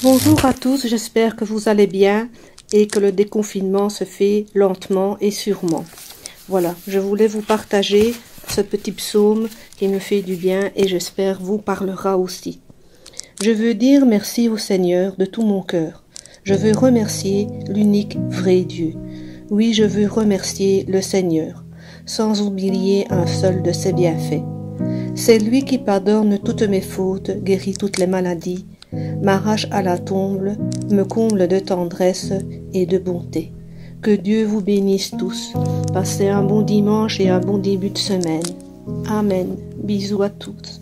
Bonjour à tous, j'espère que vous allez bien et que le déconfinement se fait lentement et sûrement. Voilà, je voulais vous partager ce petit psaume qui me fait du bien et j'espère vous parlera aussi. Je veux dire merci au Seigneur de tout mon cœur. Je veux remercier l'unique vrai Dieu. Oui, je veux remercier le Seigneur, sans oublier un seul de ses bienfaits. C'est lui qui pardonne toutes mes fautes, guérit toutes les maladies, m'arrache à la tombe, me comble de tendresse et de bonté. Que Dieu vous bénisse tous. Passez un bon dimanche et un bon début de semaine. Amen. Bisous à tous.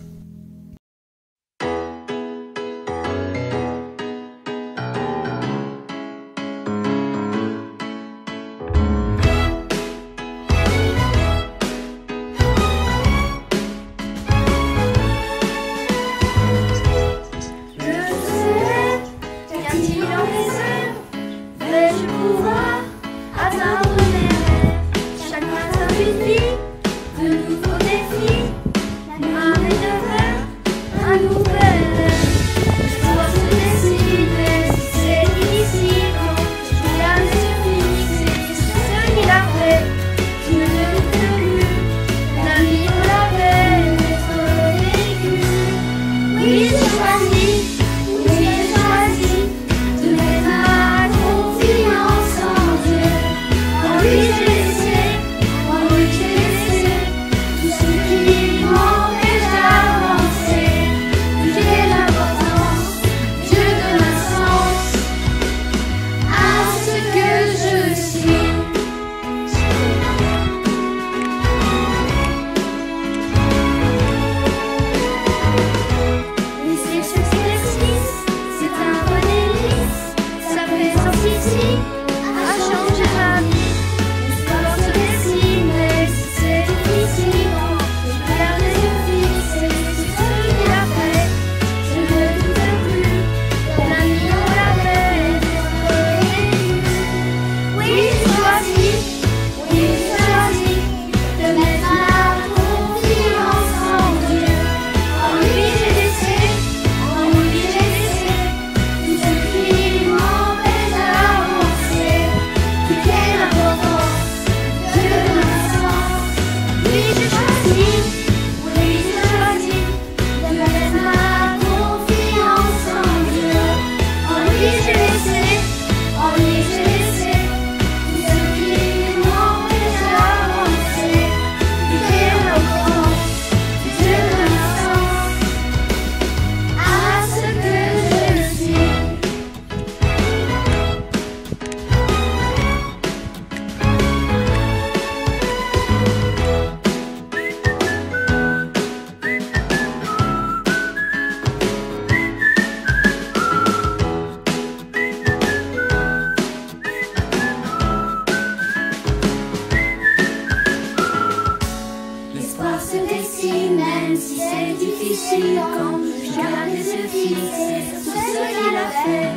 Quand je garde les yeux fixés sur ce qu'il a fait,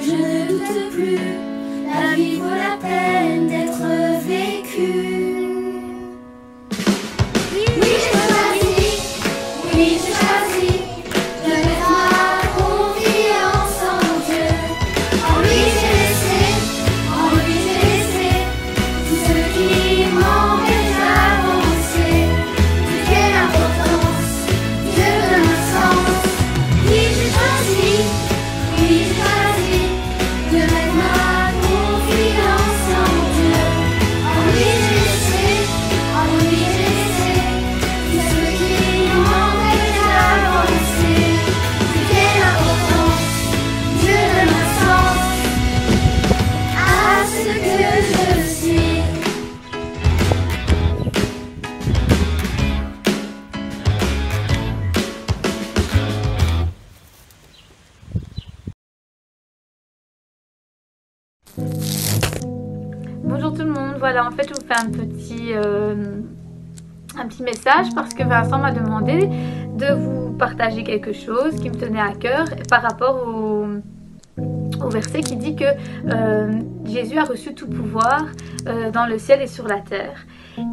je ne doute plus, la vie vaut la peine d'être vécue. Oui, j'ai choisi, oui, j'ai choisi de mettre ma confiance en Dieu. En lui j'ai laissé tout ce qui m'empêche d'avancer. Quelle importance Dieu donne un sens. Oui, j'ai choisi de mettre ma confiance en Dieu. En lui j'ai laissé tout ce qui m'empêche d'avancer. Quelle importance Dieu donne un sens à ce que je suis. Bonjour tout le monde, voilà en fait je vous fais un petit message parce que Vincent m'a demandé de vous partager quelque chose qui me tenait à cœur par rapport au verset qui dit que Jésus a reçu tout pouvoir dans le ciel et sur la terre.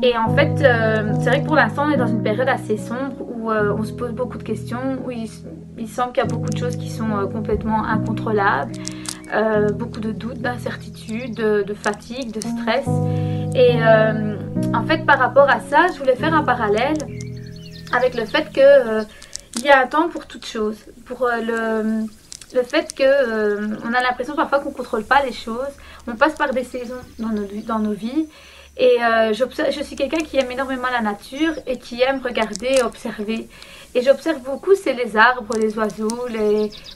Et en fait, c'est vrai que pour l'instant on est dans une période assez sombre où on se pose beaucoup de questions, où il semble qu'il y a beaucoup de choses qui sont complètement incontrôlables, beaucoup de doutes, d'incertitudes, de fatigue, de stress. Et en fait, par rapport à ça, je voulais faire un parallèle avec le fait que il y a un temps pour toute chose, pour le fait que on a l'impression parfois qu'on ne contrôle pas les choses, on passe par des saisons dans nos vies. Et je suis quelqu'un qui aime énormément la nature et qui aime regarder et observer. Et j'observe beaucoup, c'est les arbres, les oiseaux,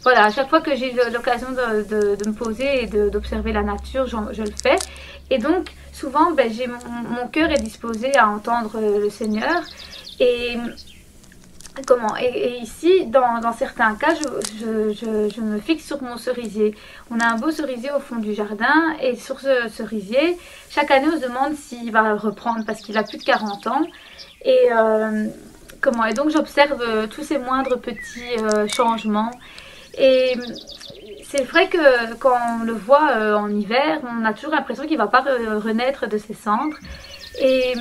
voilà, à chaque fois que j'ai l'occasion de me poser et d'observer la nature, je le fais. Et donc, souvent, ben, mon cœur est disposé à entendre le Seigneur. Et ici, dans certains cas, je me fixe sur mon cerisier. On a un beau cerisier au fond du jardin et sur ce cerisier, chaque année on se demande s'il va reprendre parce qu'il a plus de 40 ans. Et donc j'observe tous ces moindres petits changements. Et c'est vrai que quand on le voit en hiver, on a toujours l'impression qu'il ne va pas renaître de ses cendres. Et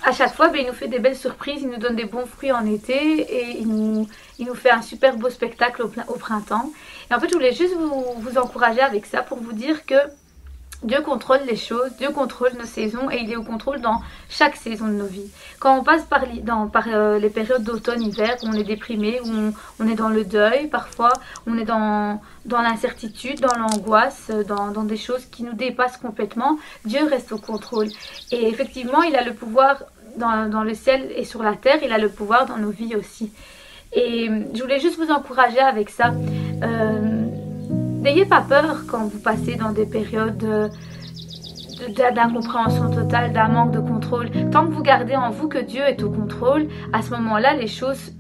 à chaque fois, ben, il nous fait des belles surprises, il nous donne des bons fruits en été et il nous fait un super beau spectacle au printemps. Et en fait, je voulais juste vous encourager avec ça pour vous dire que Dieu contrôle les choses, Dieu contrôle nos saisons et il est au contrôle dans chaque saison de nos vies. Quand on passe par les périodes d'automne-hiver, où on est déprimé, où on est dans le deuil, parfois on est dans l'incertitude, dans l'angoisse, dans des choses qui nous dépassent complètement, Dieu reste au contrôle. Et effectivement, il a le pouvoir dans le ciel et sur la terre, il a le pouvoir dans nos vies aussi. Et je voulais juste vous encourager avec ça. N'ayez pas peur quand vous passez dans des périodes d'incompréhension totale, d'un manque de contrôle. Tant que vous gardez en vous que Dieu est au contrôle, à ce moment-là, les choses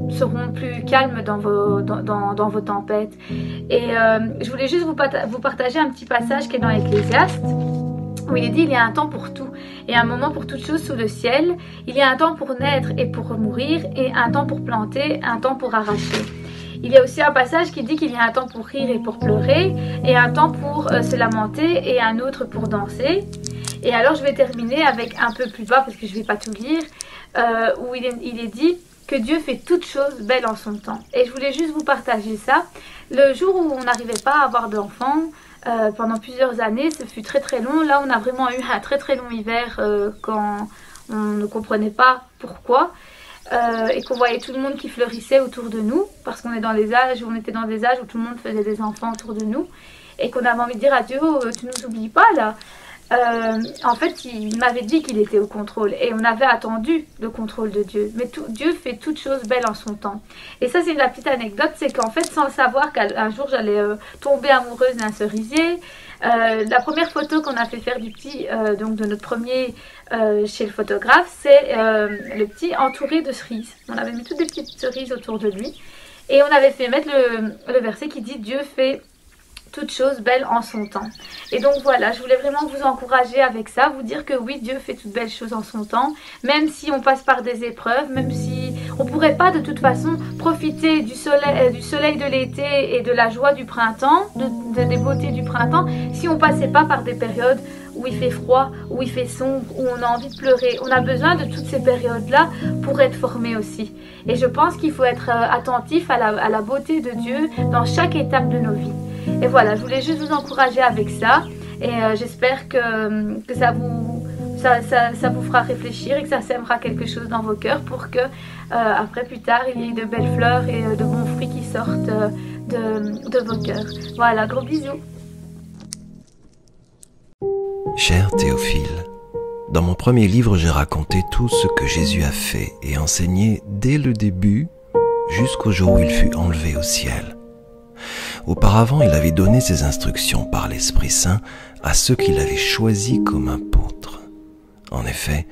seront plus calmes dans vos tempêtes. Et je voulais juste vous partager un petit passage qui est dans Ecclésiaste, où il est dit: il y a un temps pour tout et un moment pour toute chose sous le ciel. Il y a un temps pour naître et pour mourir, et un temps pour planter, un temps pour arracher. Il y a aussi un passage qui dit qu'il y a un temps pour rire et pour pleurer, et un temps pour se lamenter, et un autre pour danser. Et alors je vais terminer avec un peu plus bas, parce que je ne vais pas tout lire, où il est dit que Dieu fait toutes choses belles en son temps. Et je voulais juste vous partager ça. Le jour où on n'arrivait pas à avoir d'enfants, pendant plusieurs années, ce fut très très long. Là, on a vraiment eu un très très long hiver quand on ne comprenait pas pourquoi. Et qu'on voyait tout le monde qui fleurissait autour de nous, parce qu'on était dans des âges où tout le monde faisait des enfants autour de nous, et qu'on avait envie de dire à Dieu: oh, tu nous oublies pas là. En fait, il m'avait dit qu'il était au contrôle, et on avait attendu le contrôle de Dieu. Mais Dieu fait toutes choses belles en son temps. Et ça, c'est la petite anecdote, c'est qu'en fait, sans le savoir, qu'un jour j'allais tomber amoureuse d'un cerisier. La première photo qu'on a fait faire du petit, donc de notre premier chez le photographe, c'est le petit entouré de cerises. On avait mis toutes des petites cerises autour de lui, et on avait fait mettre le verset qui dit: Dieu fait toutes choses belles en son temps. Et donc voilà, je voulais vraiment vous encourager avec ça, vous dire que oui, Dieu fait toutes belles choses en son temps, même si on passe par des épreuves, même si on ne pourrait pas de toute façon profiter du soleil de l'été et de la joie du printemps, des beautés du printemps, si on ne passait pas par des périodes où il fait froid, où il fait sombre, où on a envie de pleurer. On a besoin de toutes ces périodes-là pour être formé aussi. Et je pense qu'il faut être attentif à la beauté de Dieu dans chaque étape de nos vies. Et voilà, je voulais juste vous encourager avec ça, et j'espère que ça vous fera réfléchir et que ça sèmera quelque chose dans vos cœurs pour que après, plus tard, il y ait de belles fleurs et de bons fruits qui sortent de vos cœurs. Voilà, gros bisous. Cher Théophile, dans mon premier livre, j'ai raconté tout ce que Jésus a fait et enseigné dès le début jusqu'au jour où il fut enlevé au ciel. Auparavant, il avait donné ses instructions par l'Esprit Saint à ceux qu'il avait choisis comme apôtres. En effet,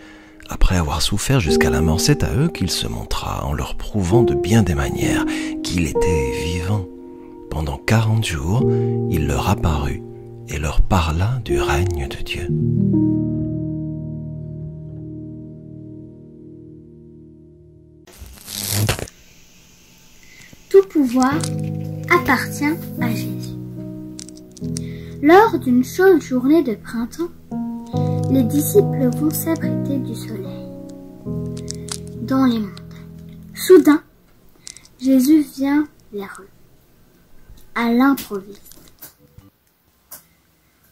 après avoir souffert jusqu'à la mort, c'est à eux qu'il se montra en leur prouvant de bien des manières qu'il était vivant. Pendant 40 jours, il leur apparut et leur parla du règne de Dieu. Tout pouvoir appartient à Jésus. Lors d'une chaude journée de printemps, les disciples vont s'abriter du soleil dans les montagnes. Soudain, Jésus vient vers eux, à l'improviste.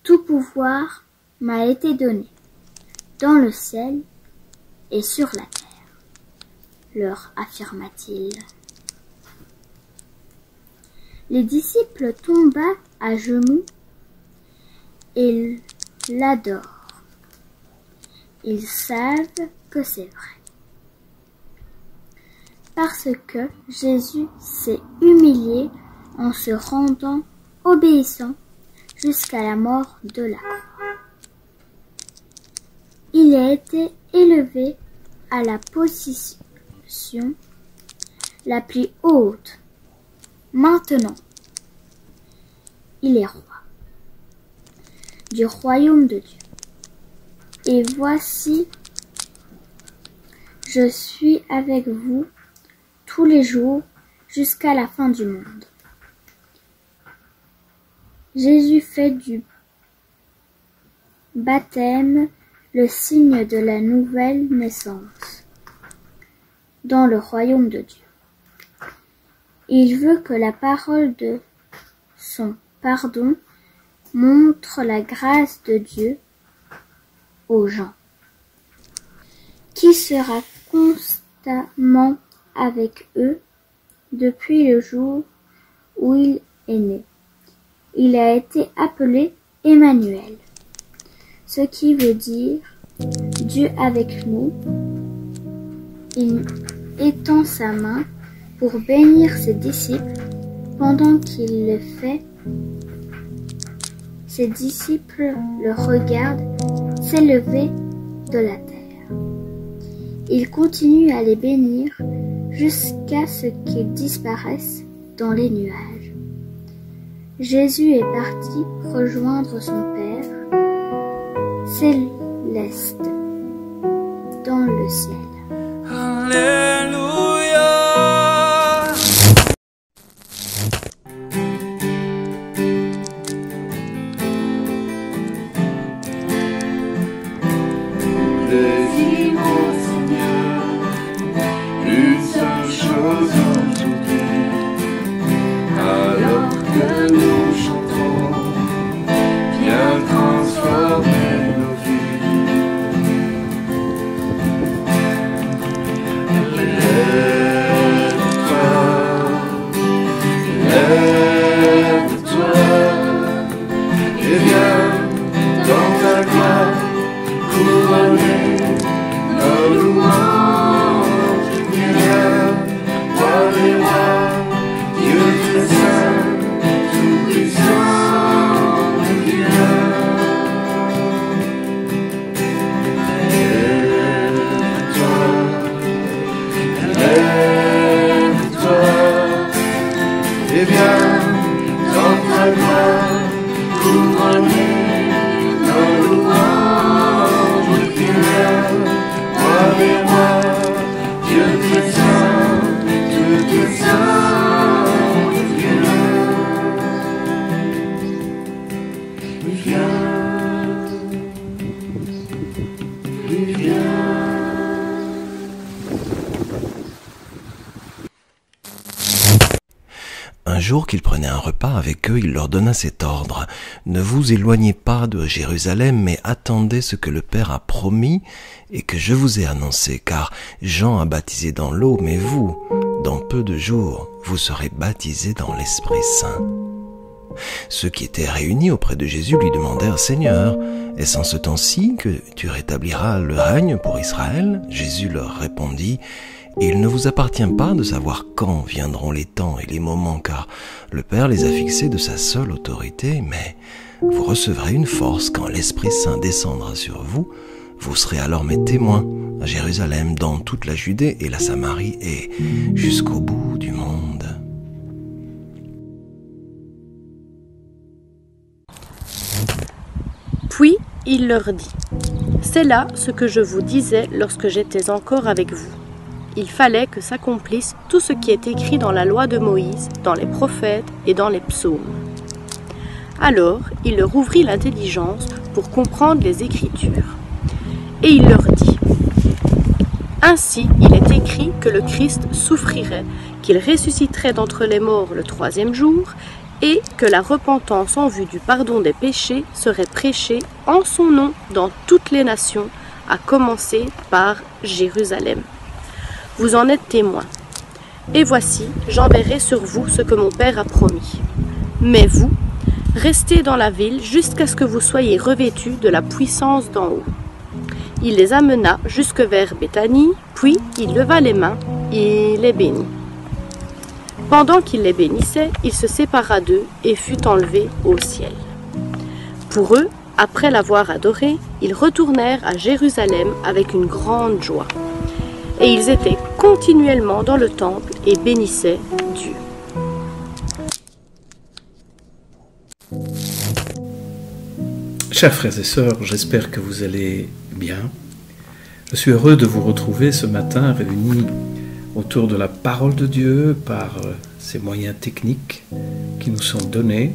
Tout pouvoir m'a été donné, dans le ciel et sur la terre, leur affirma-t-il. Les disciples tombèrent à genoux et l'adorent. Ils savent que c'est vrai. Parce que Jésus s'est humilié en se rendant obéissant jusqu'à la mort de la croix. Il a été élevé à la position la plus haute. Maintenant, il est roi du royaume de Dieu. Et voici, je suis avec vous tous les jours jusqu'à la fin du monde. Jésus fait du baptême le signe de la nouvelle naissance dans le royaume de Dieu. Il veut que la parole de son pardon montre la grâce de Dieu aux gens, qui sera constamment avec eux depuis le jour où il est né. Il a été appelé Emmanuel, ce qui veut dire Dieu avec nous. Il étend sa main pour bénir ses disciples. Pendant qu'il le fait, ses disciples le regardent s'élever de la terre. Il continue à les bénir jusqu'à ce qu'ils disparaissent dans les nuages. Jésus est parti rejoindre son Père céleste dans le ciel. Alléluia. Désirons, Seigneur, une seule chose en tout temps, alors que nous chantons, viens transformer nos vies. Lève-toi, et viens dans ta gloire couronner nos louanges. Viens, roi des rois, Dieu très saint, tout-puissant, viens. Lève-toi, et viens dans ta gloire couronner nos louanges. Viens, roi des rois, Dieu très saint, tout-puissant, viens. Un jour qu'il prenait un repas avec eux, il leur donna cet ordre. « Ne vous éloignez pas de Jérusalem, mais attendez ce que le Père a promis et que je vous ai annoncé, car Jean a baptisé dans l'eau, mais vous, dans peu de jours, vous serez baptisés dans l'Esprit Saint. » Ceux qui étaient réunis auprès de Jésus lui demandèrent « Seigneur, est-ce en ce temps-ci que tu rétabliras le règne pour Israël ?» Jésus leur répondit « Il ne vous appartient pas de savoir quand viendront les temps et les moments, car le Père les a fixés de sa seule autorité, mais vous recevrez une force quand l'Esprit Saint descendra sur vous. Vous serez alors mes témoins à Jérusalem, dans toute la Judée et la Samarie et jusqu'au bout du monde. » Puis il leur dit : « C'est là ce que je vous disais lorsque j'étais encore avec vous. Il fallait que s'accomplisse tout ce qui est écrit dans la loi de Moïse, dans les prophètes et dans les psaumes. » Alors il leur ouvrit l'intelligence pour comprendre les Écritures. Et il leur dit : « Ainsi il est écrit que le Christ souffrirait, qu'il ressusciterait d'entre les morts le 3e jour, et que la repentance en vue du pardon des péchés serait prêchée en son nom dans toutes les nations, à commencer par Jérusalem. Vous en êtes témoins. Et voici, j'enverrai sur vous ce que mon Père a promis. Mais vous, restez dans la ville jusqu'à ce que vous soyez revêtus de la puissance d'en haut. Il les amena jusque vers Béthanie, puis il leva les mains et les bénit. Pendant qu'il les bénissait, il se sépara d'eux et fut enlevé au ciel. Pour eux, après l'avoir adoré, ils retournèrent à Jérusalem avec une grande joie. Et ils étaient continuellement dans le temple et bénissaient Dieu. Chers frères et sœurs, j'espère que vous allez bien. Je suis heureux de vous retrouver ce matin réunis autour de la parole de Dieu par ces moyens techniques qui nous sont donnés.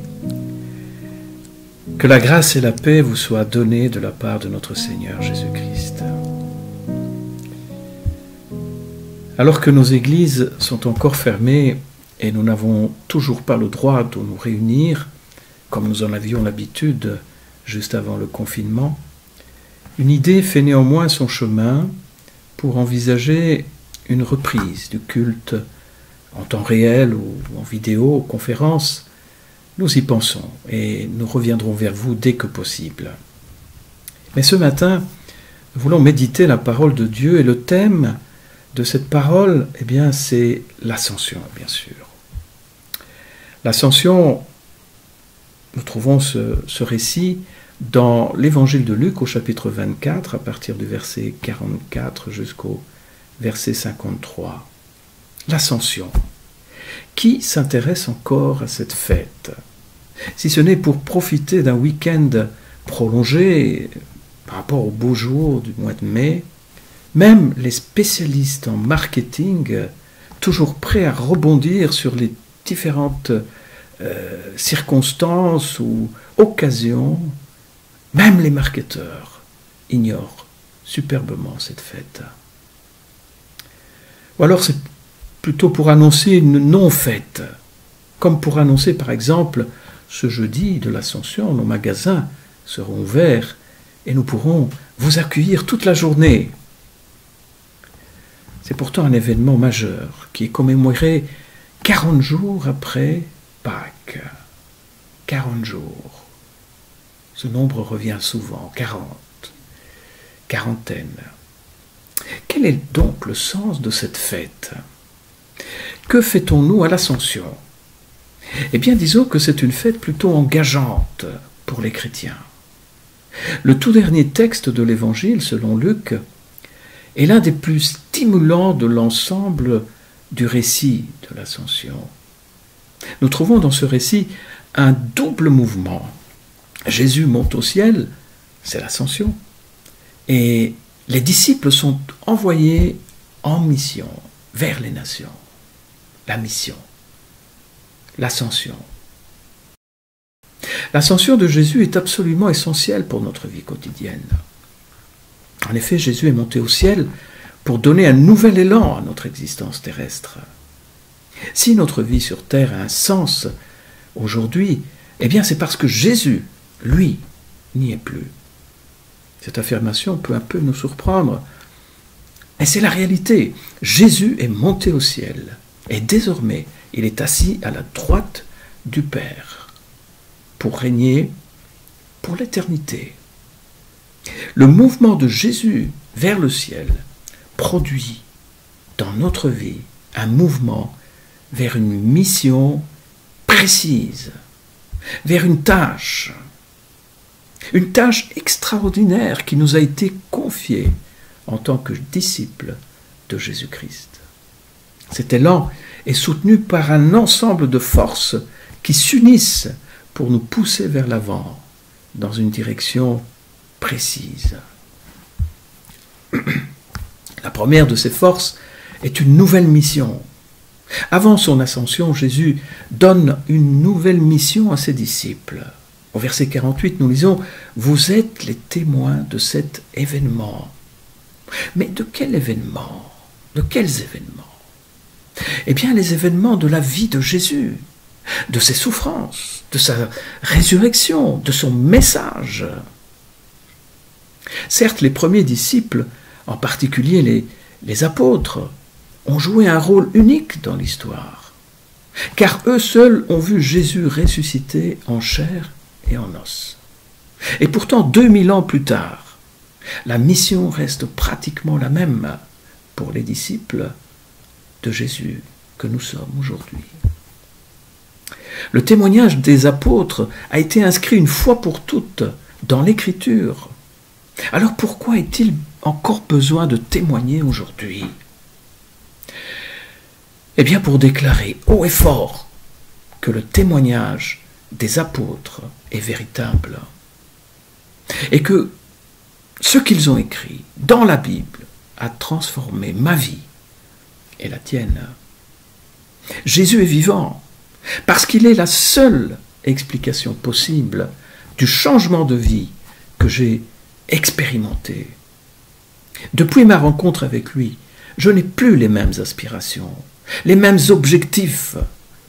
Que la grâce et la paix vous soient données de la part de notre Seigneur Jésus-Christ. Alors que nos églises sont encore fermées et nous n'avons toujours pas le droit de nous réunir, comme nous en avions l'habitude juste avant le confinement, une idée fait néanmoins son chemin pour envisager une reprise du culte en temps réel ou en vidéo, conférence. Nous y pensons et nous reviendrons vers vous dès que possible. Mais ce matin, nous voulons méditer la parole de Dieu et le thème de cette parole, eh bien, c'est l'ascension, bien sûr. L'ascension, nous trouvons ce récit dans l'évangile de Luc au chapitre 24, à partir du verset 44 jusqu'au verset 53. L'ascension. Qui s'intéresse encore à cette fête? Si ce n'est pour profiter d'un week-end prolongé par rapport aux beaux jours du mois de mai, même les spécialistes en marketing, toujours prêts à rebondir sur les différentes circonstances ou occasions, même les marketeurs ignorent superbement cette fête. Ou alors c'est plutôt pour annoncer une non-fête, comme pour annoncer par exemple ce jeudi de l'Ascension, nos magasins seront ouverts et nous pourrons vous accueillir toute la journée. C'est pourtant un événement majeur qui est commémoré 40 jours après Pâques. 40 jours. Ce nombre revient souvent, 40, quarantaine. Quel est donc le sens de cette fête? Que fêtons-nous à l'Ascension? Eh bien, disons que c'est une fête plutôt engageante pour les chrétiens. Le tout dernier texte de l'Évangile, selon Luc, est l'un des plus stimulants de l'ensemble du récit de l'Ascension. Nous trouvons dans ce récit un double mouvement. Jésus monte au ciel, c'est l'Ascension, et les disciples sont envoyés en mission vers les nations. La mission, l'Ascension. L'Ascension de Jésus est absolument essentielle pour notre vie quotidienne. En effet, Jésus est monté au ciel pour donner un nouvel élan à notre existence terrestre. Si notre vie sur terre a un sens aujourd'hui, eh bien c'est parce que Jésus, lui, n'y est plus. Cette affirmation peut un peu nous surprendre, mais c'est la réalité. Jésus est monté au ciel et désormais il est assis à la droite du Père pour régner pour l'éternité. Le mouvement de Jésus vers le ciel produit dans notre vie un mouvement vers une mission précise, vers une tâche extraordinaire qui nous a été confiée en tant que disciples de Jésus-Christ. Cet élan est soutenu par un ensemble de forces qui s'unissent pour nous pousser vers l'avant dans une direction précise. La première de ces forces est une nouvelle mission. Avant son ascension, Jésus donne une nouvelle mission à ses disciples. Au verset 48, nous lisons « Vous êtes les témoins de cet événement ». Mais de quel événement? De quels événements? Eh bien, les événements de la vie de Jésus, de ses souffrances, de sa résurrection, de son message. Certes, les premiers disciples, en particulier les apôtres, ont joué un rôle unique dans l'histoire, car eux seuls ont vu Jésus ressuscité en chair et en os. Et pourtant, 2000 ans plus tard, la mission reste pratiquement la même pour les disciples de Jésus que nous sommes aujourd'hui. Le témoignage des apôtres a été inscrit une fois pour toutes dans l'Écriture. Alors pourquoi est-il encore besoin de témoigner aujourd'hui? Eh bien pour déclarer haut et fort que le témoignage des apôtres est véritable et que ce qu'ils ont écrit dans la Bible a transformé ma vie et la tienne. Jésus est vivant parce qu'il est la seule explication possible du changement de vie que j'ai expérimenté. Depuis ma rencontre avec lui, je n'ai plus les mêmes aspirations, les mêmes objectifs.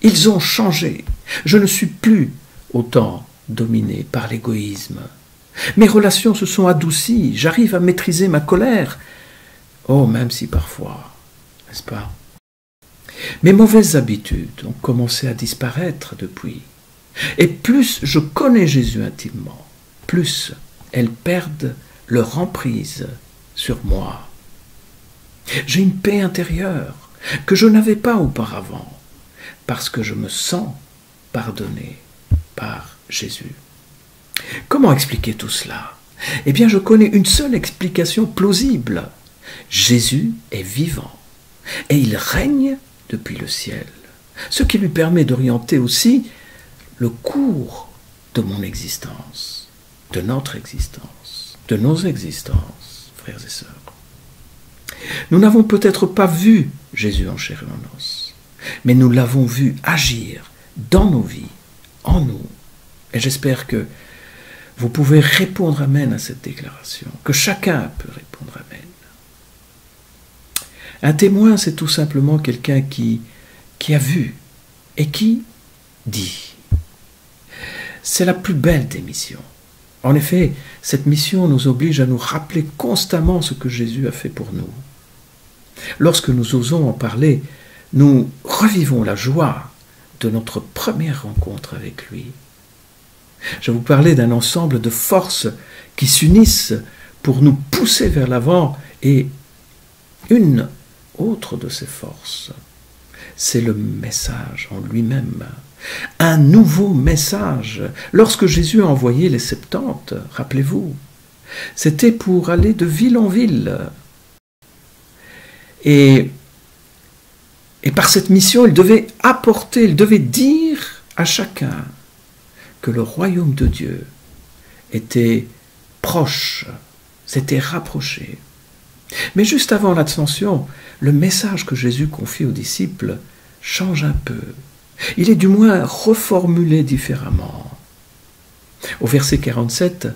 Ils ont changé. Je ne suis plus autant dominé par l'égoïsme. Mes relations se sont adoucies. J'arrive à maîtriser ma colère. Oh, même si parfois, n'est-ce pas? Mes mauvaises habitudes ont commencé à disparaître depuis. Et plus je connais Jésus intimement, plus elles perdent leur emprise sur moi. J'ai une paix intérieure que je n'avais pas auparavant, parce que je me sens pardonné par Jésus. Comment expliquer tout cela? Eh bien, je connais une seule explication plausible. Jésus est vivant et il règne depuis le ciel, ce qui lui permet d'orienter aussi le cours de mon existence, de notre existence, de nos existences, frères et sœurs. Nous n'avons peut-être pas vu Jésus en chair et en os, mais nous l'avons vu agir dans nos vies, en nous. Et j'espère que vous pouvez répondre amen à cette déclaration, que chacun peut répondre amen. Un témoin, c'est tout simplement quelqu'un qui a vu et qui dit. C'est la plus belle des missions. En effet, cette mission nous oblige à nous rappeler constamment ce que Jésus a fait pour nous. Lorsque nous osons en parler, nous revivons la joie de notre première rencontre avec lui. Je vous parlais d'un ensemble de forces qui s'unissent pour nous pousser vers l'avant, et une autre de ces forces, c'est le message en lui-même. Un nouveau message. Lorsque Jésus a envoyé les 70, rappelez-vous, c'était pour aller de ville en ville. Et par cette mission, il devait apporter, il devait dire à chacun que le royaume de Dieu était proche, s'était rapproché. Mais juste avant l'ascension, le message que Jésus confie aux disciples change un peu. Il est du moins reformulé différemment. Au verset 47,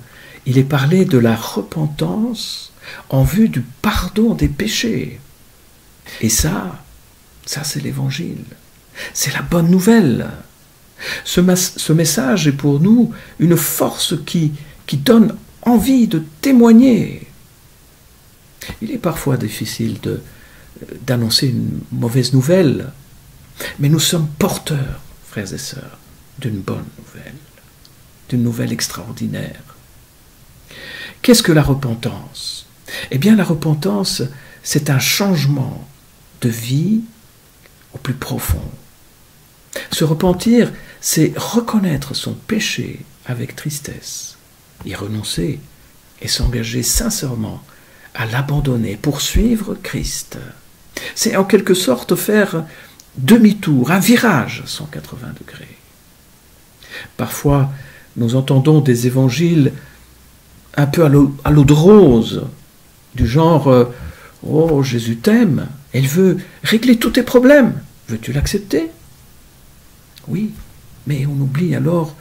il est parlé de la repentance en vue du pardon des péchés. Et ça c'est l'évangile. C'est la bonne nouvelle. Ce message est pour nous une force qui donne envie de témoigner. Il est parfois difficile d'annoncer une mauvaise nouvelle, mais nous sommes porteurs, frères et sœurs, d'une bonne nouvelle, d'une nouvelle extraordinaire. Qu'est-ce que la repentance? Eh bien, la repentance, c'est un changement de vie au plus profond. Se repentir, c'est reconnaître son péché avec tristesse, y renoncer et s'engager sincèrement à l'abandonner pour suivre Christ. C'est en quelque sorte faire demi-tour, un virage à 180 degrés. Parfois, nous entendons des évangiles un peu à l'eau de rose, du genre « Oh, Jésus t'aime, il veut régler tous tes problèmes, veux-tu l'accepter ?» Oui, mais on oublie alors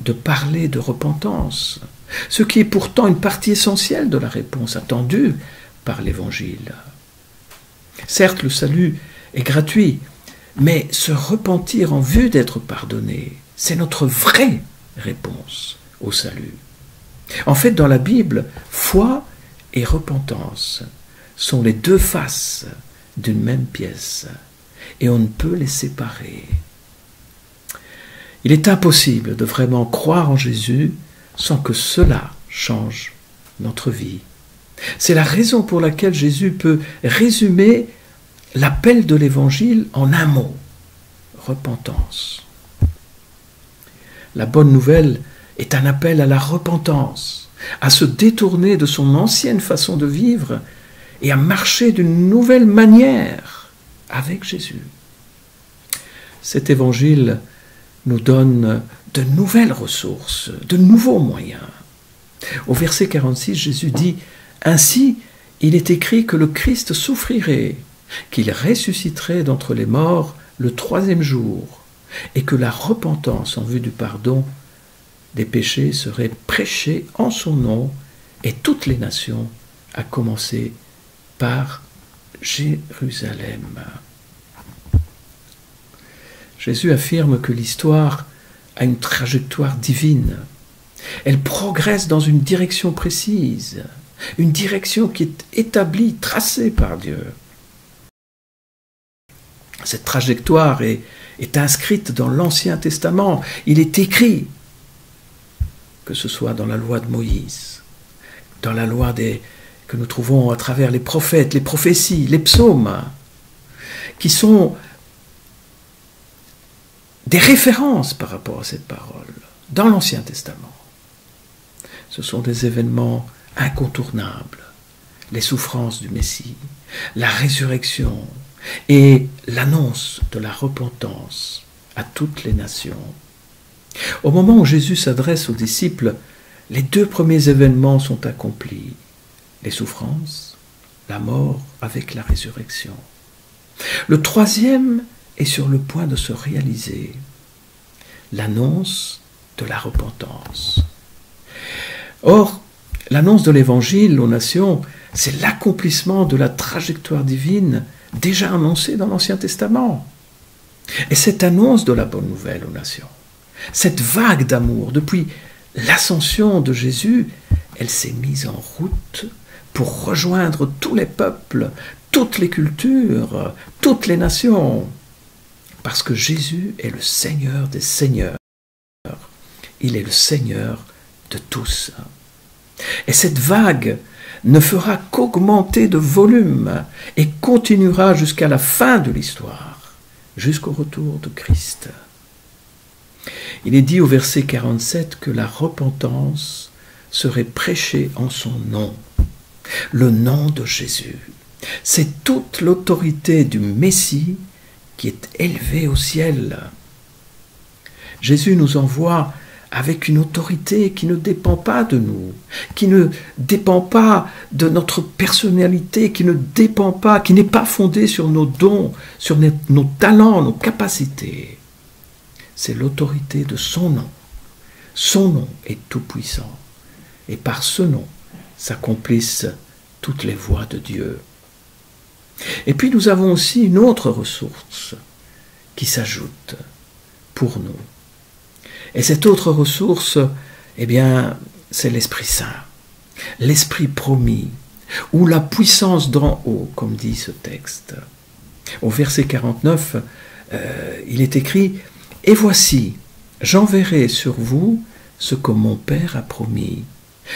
de parler de repentance, ce qui est pourtant une partie essentielle de la réponse attendue par l'Évangile. Certes, le salut est gratuit, mais se repentir en vue d'être pardonné, c'est notre vraie réponse au salut. En fait, dans la Bible, foi et repentance sont les deux faces d'une même pièce, et on ne peut les séparer. Il est impossible de vraiment croire en Jésus sans que cela change notre vie. C'est la raison pour laquelle Jésus peut résumer l'appel de l'Évangile en un mot: repentance. La bonne nouvelle est un appel à la repentance, à se détourner de son ancienne façon de vivre et à marcher d'une nouvelle manière avec Jésus. Cet Évangile nous donne de nouvelles ressources, de nouveaux moyens. Au verset 46, Jésus dit: « Ainsi, il est écrit que le Christ souffrirait, qu'il ressusciterait d'entre les morts le 3e jour, et que la repentance en vue du pardon des péchés serait prêchée en son nom, et toutes les nations, à commencer par Jérusalem. » Jésus affirme que l'histoire a une trajectoire divine. Elle progresse dans une direction précise, une direction qui est établie, tracée par Dieu. Cette trajectoire est inscrite dans l'Ancien Testament. Il est écrit, que ce soit dans la loi de Moïse, dans la loi que nous trouvons à travers les prophètes, les prophéties, les psaumes, qui sont des références par rapport à cette parole, dans l'Ancien Testament. Ce sont des événements incontournables, les souffrances du Messie, la résurrection et l'annonce de la repentance à toutes les nations. Au moment où Jésus s'adresse aux disciples, les 2 premiers événements sont accomplis: les souffrances, la mort avec la résurrection. Le 3e est sur le point de se réaliser: l'annonce de la repentance. Or, l'annonce de l'Évangile aux nations, c'est l'accomplissement de la trajectoire divine déjà annoncée dans l'Ancien Testament. Et cette annonce de la bonne nouvelle aux nations, cette vague d'amour, depuis l'ascension de Jésus, elle s'est mise en route pour rejoindre tous les peuples, toutes les cultures, toutes les nations. Parce que Jésus est le Seigneur des Seigneurs. Il est le Seigneur de tous. Et cette vague ne fera qu'augmenter de volume et continuera jusqu'à la fin de l'histoire, jusqu'au retour de Christ. Il est dit au verset 47 que la repentance serait prêchée en son nom, le nom de Jésus. C'est toute l'autorité du Messie qui est élevée au ciel. Jésus nous envoie avec une autorité qui ne dépend pas de nous, qui ne dépend pas de notre personnalité, qui ne dépend pas, qui n'est pas fondée sur nos dons, sur nos talents, nos capacités. C'est l'autorité de son nom. Son nom est tout-puissant. Et par ce nom s'accomplissent toutes les voies de Dieu. Et puis nous avons aussi une autre ressource qui s'ajoute pour nous. Et cette autre ressource, eh bien, c'est l'Esprit Saint, l'Esprit promis, ou la puissance d'en haut, comme dit ce texte. Au verset 49, il est écrit « Et voici, j'enverrai sur vous ce que mon Père a promis.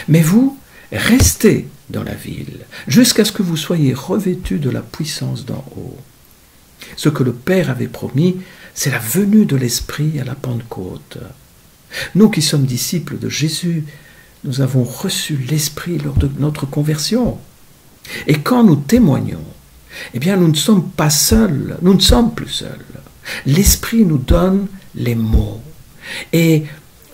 Mais vous, restez dans la ville, jusqu'à ce que vous soyez revêtus de la puissance d'en haut. » Ce que le Père avait promis, c'est la venue de l'Esprit à la Pentecôte. Nous qui sommes disciples de Jésus, nous avons reçu l'Esprit lors de notre conversion. Et quand nous témoignons, eh bien nous ne sommes pas seuls, nous ne sommes plus seuls. L'Esprit nous donne les mots. Et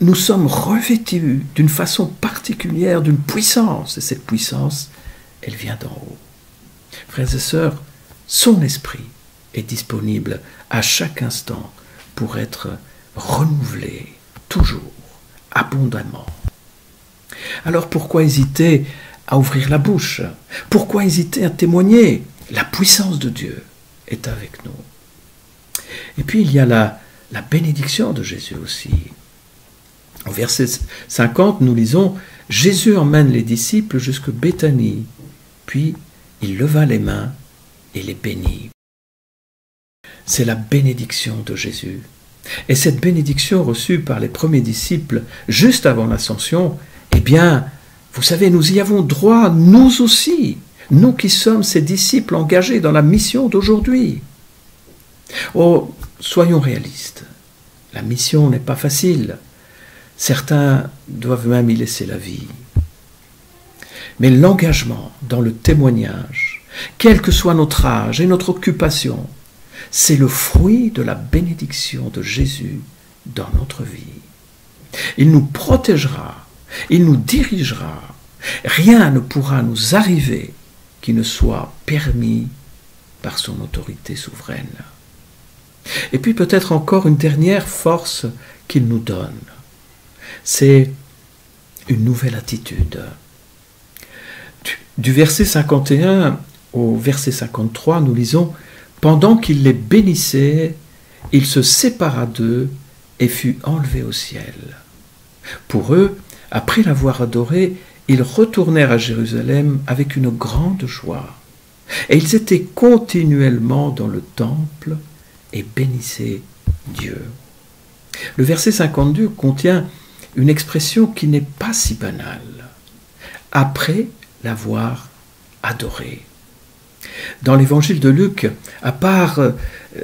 nous sommes revêtus d'une façon particulière, d'une puissance. Et cette puissance, elle vient d'en haut. Frères et sœurs, son Esprit est disponible à chaque instant pour être renouvelé, toujours, abondamment. Alors pourquoi hésiter à ouvrir la bouche? Pourquoi hésiter à témoigner? La puissance de Dieu est avec nous. Et puis il y a la bénédiction de Jésus aussi. Au verset 50, nous lisons « Jésus emmène les disciples jusque Béthanie, puis il leva les mains et les bénit. » C'est la bénédiction de Jésus. Et cette bénédiction reçue par les premiers disciples juste avant l'ascension, eh bien, vous savez, nous y avons droit, nous aussi, nous qui sommes ces disciples engagés dans la mission d'aujourd'hui. Oh, soyons réalistes, la mission n'est pas facile. Certains doivent même y laisser la vie. Mais l'engagement dans le témoignage, quel que soit notre âge et notre occupation, c'est le fruit de la bénédiction de Jésus dans notre vie. Il nous protégera, il nous dirigera. Rien ne pourra nous arriver qui ne soit permis par son autorité souveraine. Et puis peut-être encore une dernière force qu'il nous donne. C'est une nouvelle attitude. Du verset 51 au verset 53, nous lisons « Pendant qu'il les bénissait, il se sépara d'eux et fut enlevé au ciel. Pour eux, après l'avoir adoré, ils retournèrent à Jérusalem avec une grande joie. Et ils étaient continuellement dans le temple et bénissaient Dieu. » Le verset 52 contient une expression qui n'est pas si banale. Après l'avoir adoré. Dans l'évangile de Luc, à part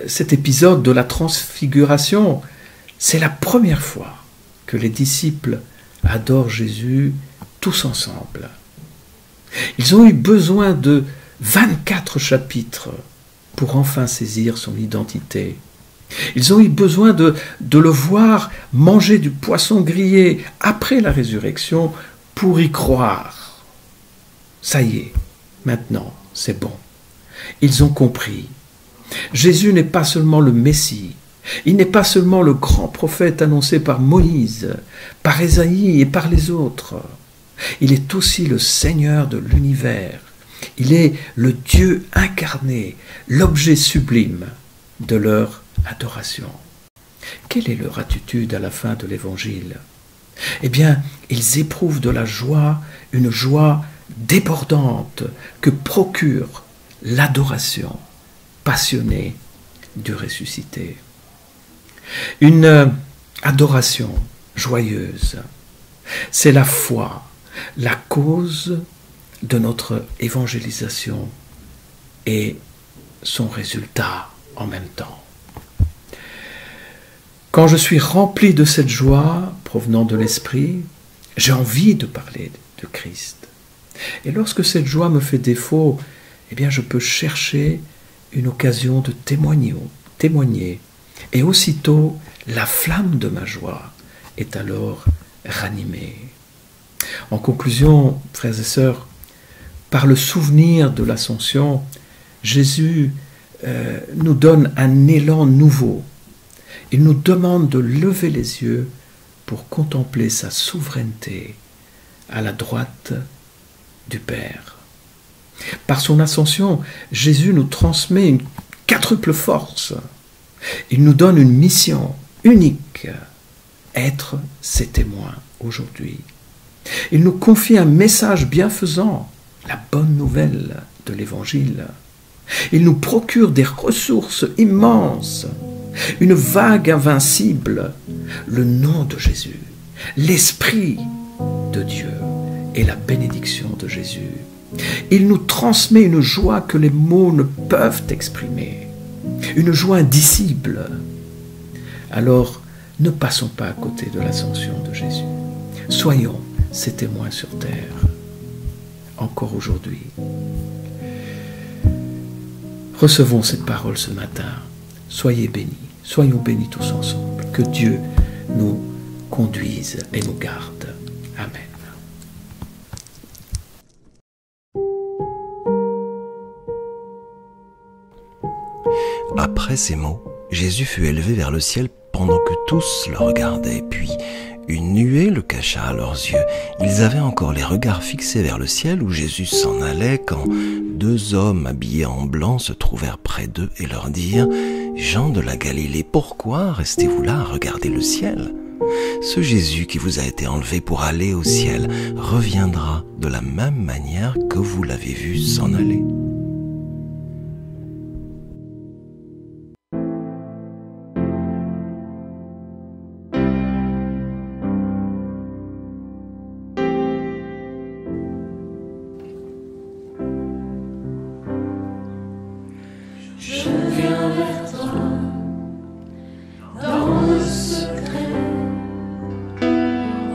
cet épisode de la transfiguration, c'est la première fois que les disciples adorent Jésus tous ensemble. Ils ont eu besoin de 24 chapitres pour enfin saisir son identité. Ils ont eu besoin de le voir manger du poisson grillé après la résurrection pour y croire. Ça y est, maintenant, c'est bon. Ils ont compris. Jésus n'est pas seulement le Messie, il n'est pas seulement le grand prophète annoncé par Moïse, par Ésaïe et par les autres. Il est aussi le Seigneur de l'univers. Il est le Dieu incarné, l'objet sublime de leur adoration. Quelle est leur attitude à la fin de l'Évangile? Eh bien, ils éprouvent de la joie, une joie débordante que procure l'adoration passionnée du ressuscité. Une adoration joyeuse, c'est la foi, la cause de notre évangélisation et son résultat en même temps. Quand je suis rempli de cette joie provenant de l'Esprit, j'ai envie de parler de Christ. Et lorsque cette joie me fait défaut, eh bien je peux chercher une occasion de témoigner. Et aussitôt, la flamme de ma joie est alors ranimée. En conclusion, frères et sœurs, par le souvenir de l'Ascension, Jésus nous donne un élan nouveau. Il nous demande de lever les yeux pour contempler sa souveraineté à la droite du Père. Par son ascension, Jésus nous transmet une quadruple force. Il nous donne une mission unique, être ses témoins aujourd'hui. Il nous confie un message bienfaisant, la bonne nouvelle de l'Évangile. Il nous procure des ressources immenses, une vague invincible, le nom de Jésus, l'Esprit de Dieu et la bénédiction de Jésus. Il nous transmet une joie que les mots ne peuvent exprimer, une joie indicible. Alors, ne passons pas à côté de l'ascension de Jésus. Soyons ses témoins sur terre, encore aujourd'hui. Recevons cette parole ce matin. Soyez bénis, soyons bénis tous ensemble. Que Dieu nous conduise et nous garde. Amen. Après ces mots, Jésus fut élevé vers le ciel pendant que tous le regardaient. Puis une nuée le cacha à leurs yeux. Ils avaient encore les regards fixés vers le ciel où Jésus s'en allait quand deux hommes habillés en blanc se trouvèrent près d'eux et leur dirent Gens de la Galilée, pourquoi restez-vous là à regarder le ciel? Ce Jésus qui vous a été enlevé pour aller au ciel reviendra de la même manière que vous l'avez vu s'en aller. Je viens vers toi, dans le secret,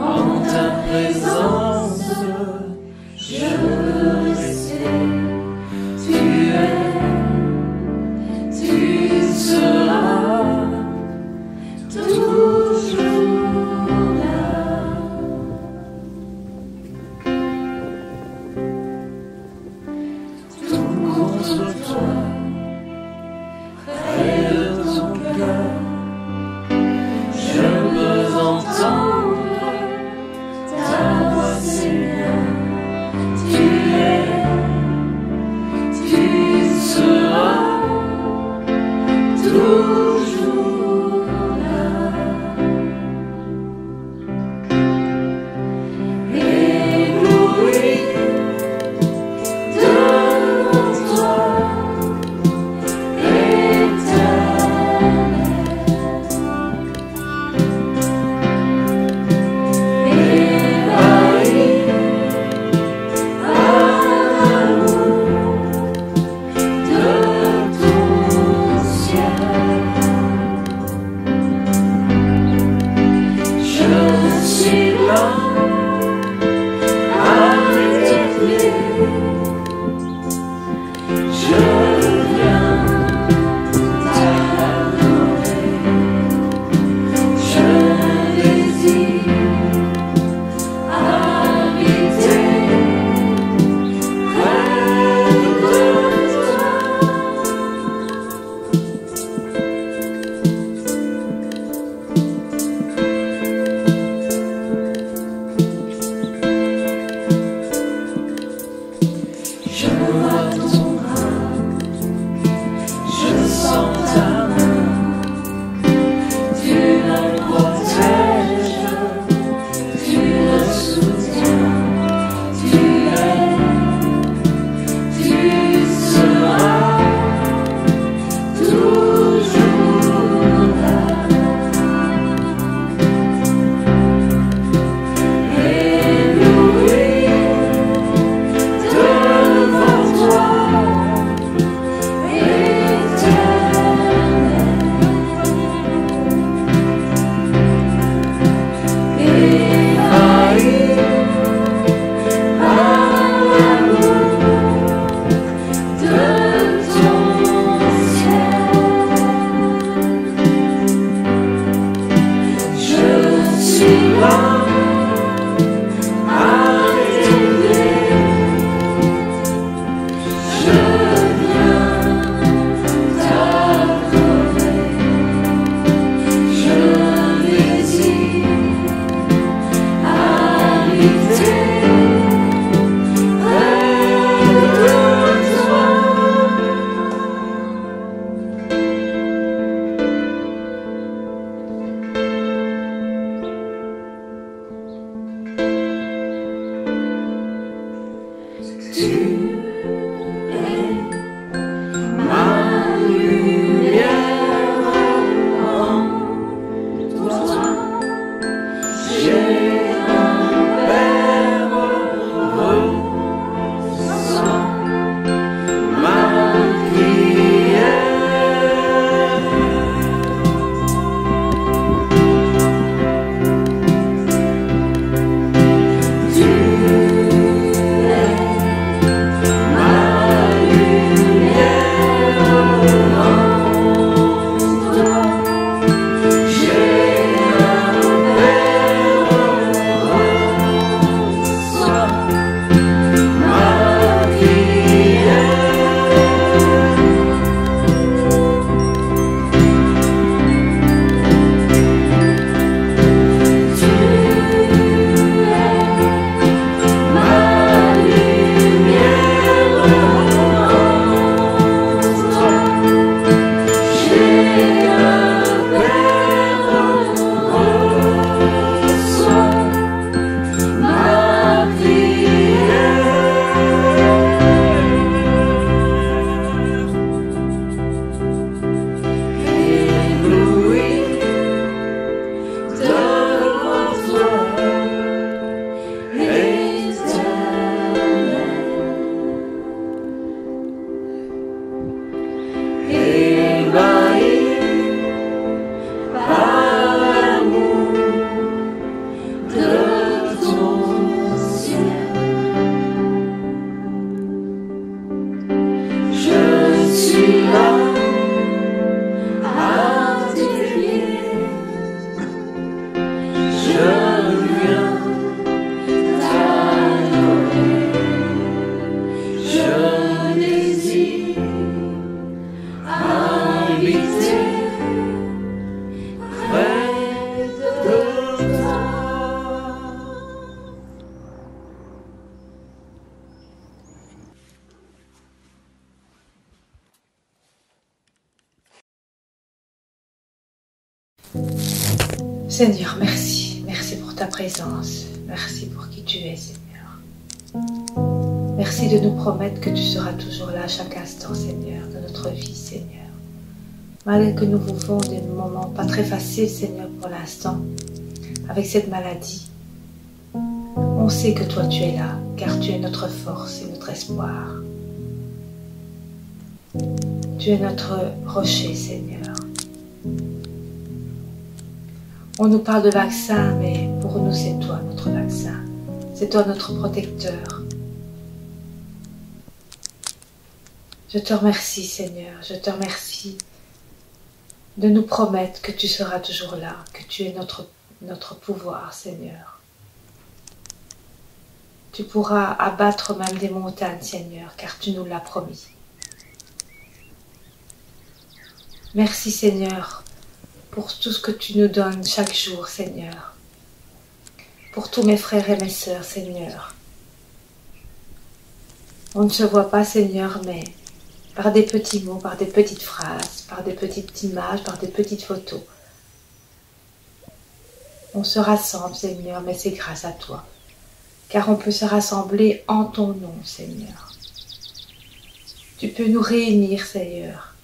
en ta présence, je veux rester. Tu es, tu seras toujours là. Tout contre toi. Près de ton cœur, je peux entendre ta voix, Seigneur. Tu es, tu seras toujours là. Ébloui devant toi. Seigneur, merci. Merci pour ta présence. Merci pour qui tu es, Seigneur. Merci de nous promettre que tu seras toujours là à chaque instant, Seigneur, de notre vie, Seigneur. Malgré que nous vivons des moments pas très faciles, Seigneur, pour l'instant, avec cette maladie, on sait que toi tu es là, car tu es notre force et notre espoir. Tu es notre rocher, Seigneur. On nous parle de vaccin, mais pour nous c'est toi notre vaccin. C'est toi notre protecteur. Je te remercie, Seigneur. Je te remercie de nous promettre que tu seras toujours là, que tu es notre pouvoir, Seigneur. Tu pourras abattre même des montagnes, Seigneur, car tu nous l'as promis. Merci, Seigneur, pour tout ce que tu nous donnes chaque jour, Seigneur. Pour tous mes frères et mes sœurs, Seigneur. On ne se voit pas, Seigneur, mais par des petits mots, par des petites phrases, par des petites images, par des petites photos. On se rassemble, Seigneur, mais c'est grâce à toi. Car on peut se rassembler en ton nom, Seigneur. Tu peux nous réunir, Seigneur.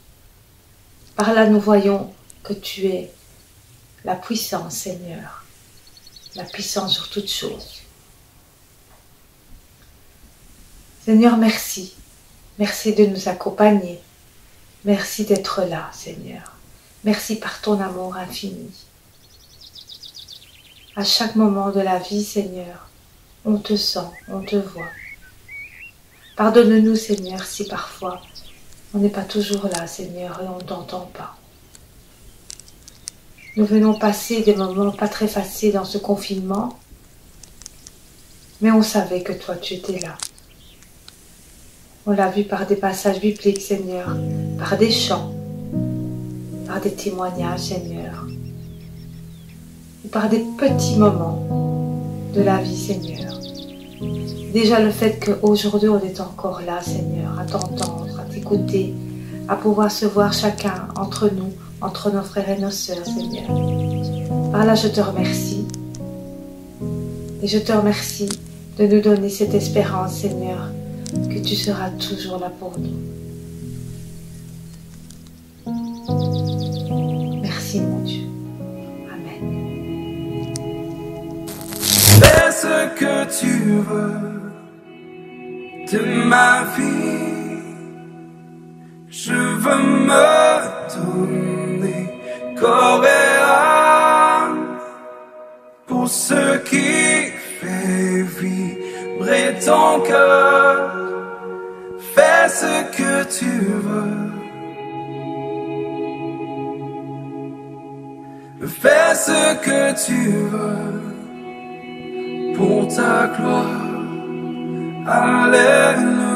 Par là, nous voyons que tu es la puissance, Seigneur. La puissance sur toutes choses. Seigneur, merci. Merci de nous accompagner. Merci d'être là, Seigneur. Merci par ton amour infini. À chaque moment de la vie, Seigneur, on te sent, on te voit. Pardonne-nous, Seigneur, si parfois on n'est pas toujours là, Seigneur, et on ne t'entend pas. Nous venons passer des moments pas très faciles dans ce confinement, mais on savait que toi, tu étais là. On l'a vu par des passages bibliques, Seigneur, par des chants, par des témoignages, Seigneur, ou par des petits moments de la vie, Seigneur. Déjà le fait qu'aujourd'hui on est encore là, Seigneur, à t'entendre, à t'écouter, à pouvoir se voir chacun entre nous, entre nos frères et nos sœurs, Seigneur. Par là, je te remercie. Et je te remercie de nous donner cette espérance, Seigneur, que tu seras toujours là pour nous. Merci, mon Dieu. Amen. Fais ce que tu veux de ma vie. Je veux me donner corps et âme pour ce qui fait vibrer ton cœur. Fais ce que tu veux. Fais ce que tu veux pour ta gloire. Alléluia.